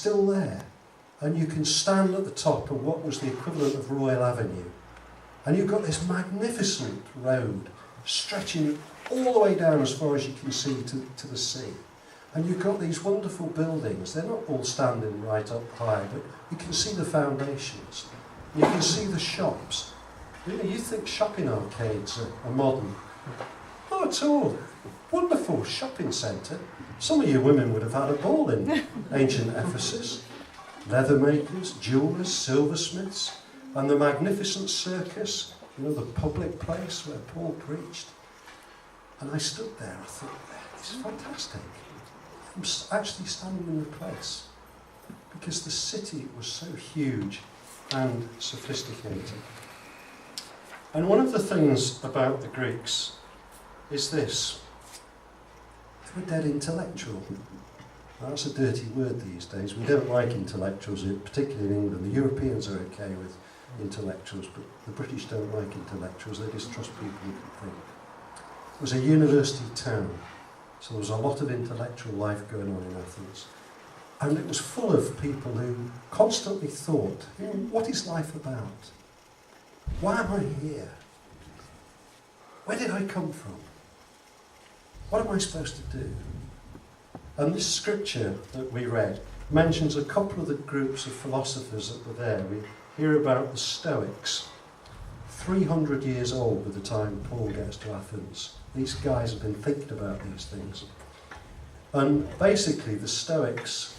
still there. And you can stand at the top of what was the equivalent of Royal Avenue. And you've got this magnificent road stretching all the way down as far as you can see to the sea. And you've got these wonderful buildings. They're not all standing right up high, but you can see the foundations. You can see the shops. You think shopping arcades are modern. Not at all. Wonderful shopping centre. Some of you women would have had a ball in ancient Ephesus. Leather makers, jewellers, silversmiths, and the magnificent circus, the public place where Paul preached. And I stood there, I thought, this is fantastic. I'm actually standing in the place because the city was so huge and sophisticated. And one of the things about the Greeks is this. They were dead intellectual. Now, that's a dirty word these days. We don't like intellectuals, particularly in England. The Europeans are okay with intellectuals, but the British don't like intellectuals. They distrust people who can think. It was a university town, so there was a lot of intellectual life going on in Athens. And it was full of people who constantly thought, what is life about? Why am I here? Where did I come from? What am I supposed to do? And this scripture that we read mentions a couple of the groups of philosophers that were there. We hear about the Stoics, 300 years old by the time Paul gets to Athens. These guys have been thinking about these things. And basically the Stoics,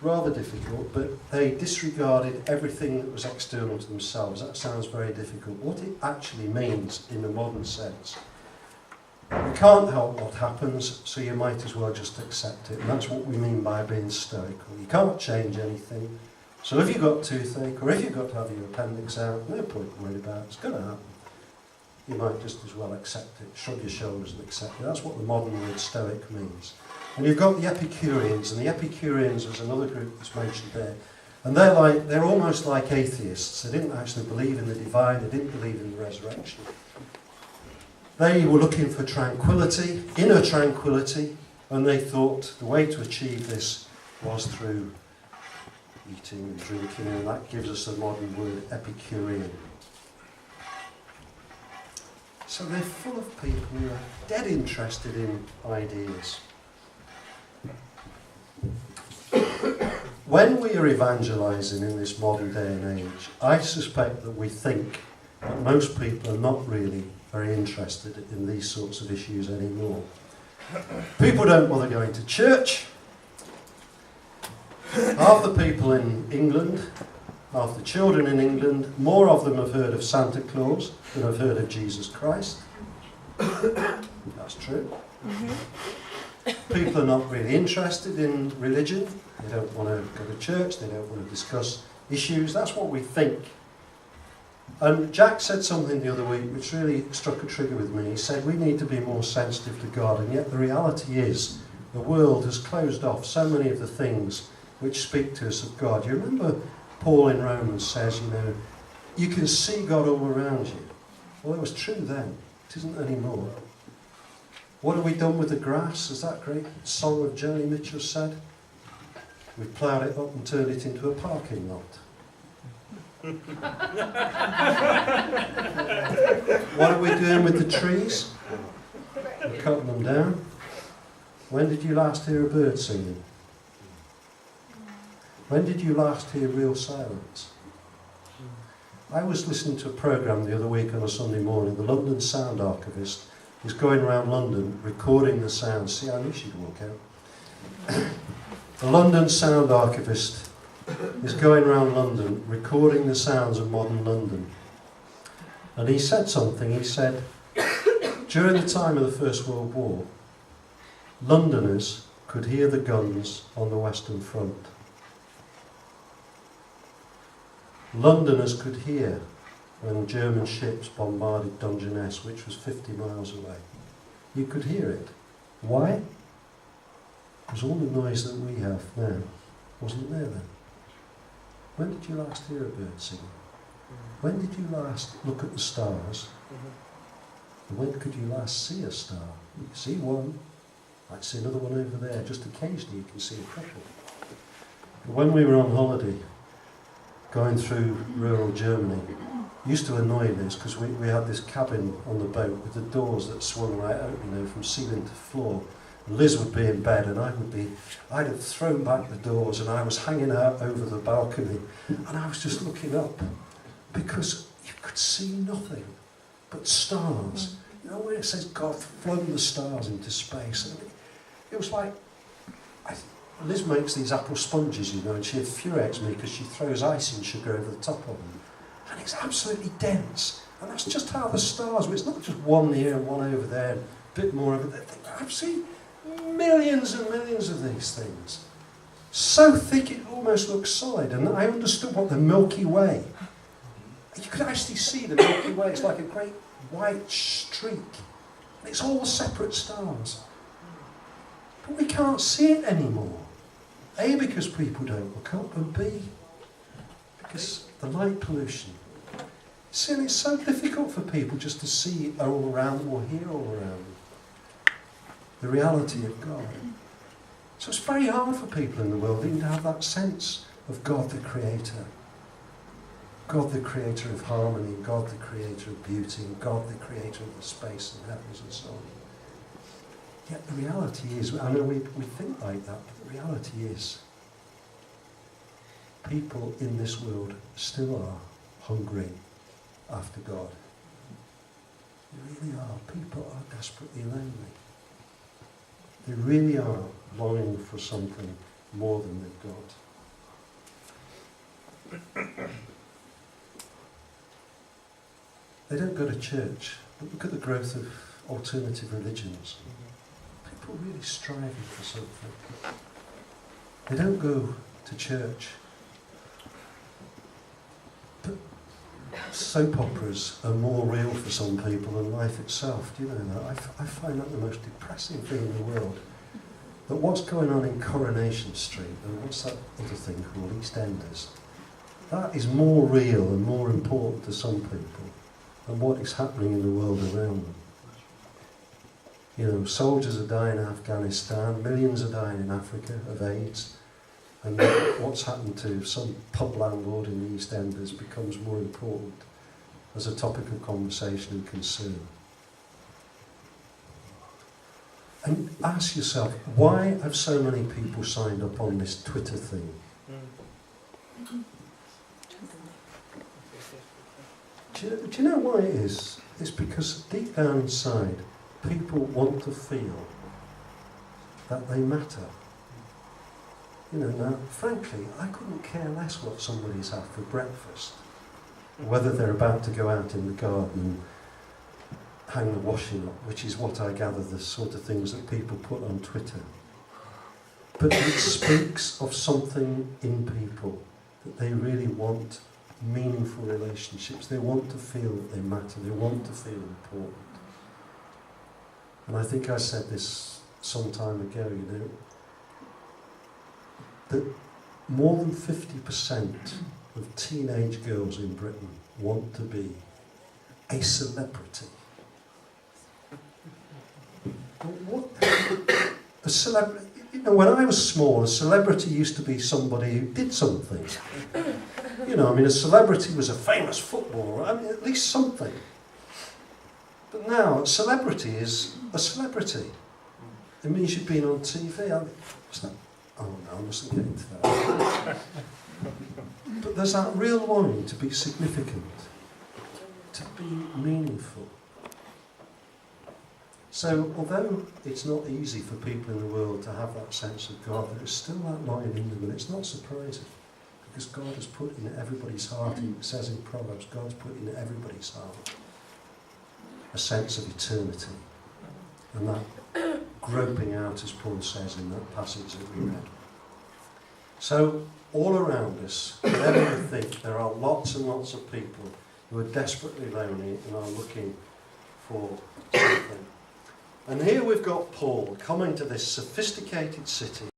rather difficult, but they disregarded everything that was external to themselves. That sounds very difficult. What it actually means in the modern sense. You can't help what happens, so you might as well just accept it. And that's what we mean by being stoical. You can't change anything. So if you've got toothache, or if you've got to have your appendix out, no point worrying about it. It's going to happen. You might just as well accept it, shrug your shoulders and accept it. That's what the modern word stoic means. And you've got the Epicureans, and the Epicureans was another group that's mentioned there. And they're almost like atheists. They didn't actually believe in the divine, they didn't believe in the resurrection. They were looking for tranquility, inner tranquility, and they thought the way to achieve this was through eating and drinking, and that gives us the modern word Epicurean. So they're full of people who are dead interested in ideas. When we are evangelising in this modern day and age, I suspect that we think that most people are not really very interested in these sorts of issues anymore. People don't bother going to church. Half the people in England, half the children in England, more of them have heard of Santa Claus than have heard of Jesus Christ. That's true. People are not really interested in religion. They don't want to go to church. They don't want to discuss issues. That's what we think. And Jack said something the other week which really struck a trigger with me. He said we need to be more sensitive to God, and yet the reality is the world has closed off so many of the things which speak to us of God. You remember Paul in Romans says, you can see God all around you. Well, it was true then. It isn't anymore. What have we done with the grass? As that great song of Joni Mitchell said? We've ploughed it up and turned it into a parking lot. What are we doing with the trees? We're cutting them down. When did you last hear a bird singing? When did you last hear real silence? I was listening to a programme the other week on a Sunday morning. The London Sound Archivist is going around London recording the sounds. See, I knew she'd walk out. The London Sound Archivist is going around London recording the sounds of modern London. And he said something. He said, during the time of the First World War, Londoners could hear the guns on the Western Front. Londoners could hear when German ships bombarded Dungeness, which was 50 miles away. You could hear it. Why? Because all the noise that we have now wasn't there then. When did you last hear a bird singing? When did you last look at the stars? And when could you last see a star? You see one, might see another one over there. Just occasionally you can see a couple. When we were on holiday, going through rural Germany, it used to annoy me because we had this cabin on the boat with the doors that swung right open, from ceiling to floor. Liz would be in bed and I'd have thrown back the doors and I was hanging out over the balcony and I was just looking up because you could see nothing but stars. You know, when it says God flung the stars into space, and it was like, Liz makes these apple sponges, and she infuriates me because she throws icing sugar over the top of them. And it's absolutely dense. And that's just how the stars were. It's not just one here and one over there, and a bit more over there. I've seen millions and millions of these things. So thick it almost looks solid. And I understood what the Milky Way. You could actually see the Milky Way. It's like a great white streak. It's all separate stars. But we can't see it anymore. A, because people don't look up, and B, because the light pollution. See, and it's so difficult for people just to see all around them or hear all around them. The reality of God. So it's very hard for people in the world even to have that sense of God the Creator. God the Creator of harmony, God the Creator of beauty, and God the Creator of the space and heavens and so on. Yet the reality is, I know we think like that, but the reality is people in this world still are hungry after God. They really are. People are desperately lonely. They really are longing for something more than they've got. They don't go to church, but look at the growth of alternative religions. People really striving for something. They don't go to church. But soap operas are more real for some people than life itself. Do you know that? I find that the most depressing thing in the world. That what's going on in Coronation Street, and what's that other thing called, EastEnders, that is more real and more important to some people than what is happening in the world around them. Soldiers are dying in Afghanistan, millions are dying in Africa of AIDS, and what's happened to some pub landlord in the EastEnders becomes more important as a topic of conversation and concern. And ask yourself, why have so many people signed up on this Twitter thing? Do you know why it is? It's because deep down inside, people want to feel that they matter. Now, frankly, I couldn't care less what somebody's had for breakfast, whether they're about to go out in the garden and hang the washing up, which is what I gather the sort of things that people put on Twitter. But it speaks of something in people, that they really want meaningful relationships. They want to feel that they matter. They want to feel important. And I think I said this some time ago, that more than 50% of teenage girls in Britain want to be a celebrity. What? A celebrity? When I was small, a celebrity used to be somebody who did something. A celebrity was a famous footballer, at least something. But now, a celebrity is a celebrity. It means you've been on TV. Oh no, I mustn't get into that. But there's that real longing to be significant, to be meaningful. So, although it's not easy for people in the world to have that sense of God, there is still that longing in them, and it's not surprising. Because God has put in everybody's heart, it says in Proverbs, God's put in everybody's heart a sense of eternity. And that groping out, as Paul says in that passage that we read. So, all around us, whenever we think, there are lots and lots of people who are desperately lonely and are looking for something. And here we've got Paul coming to this sophisticated city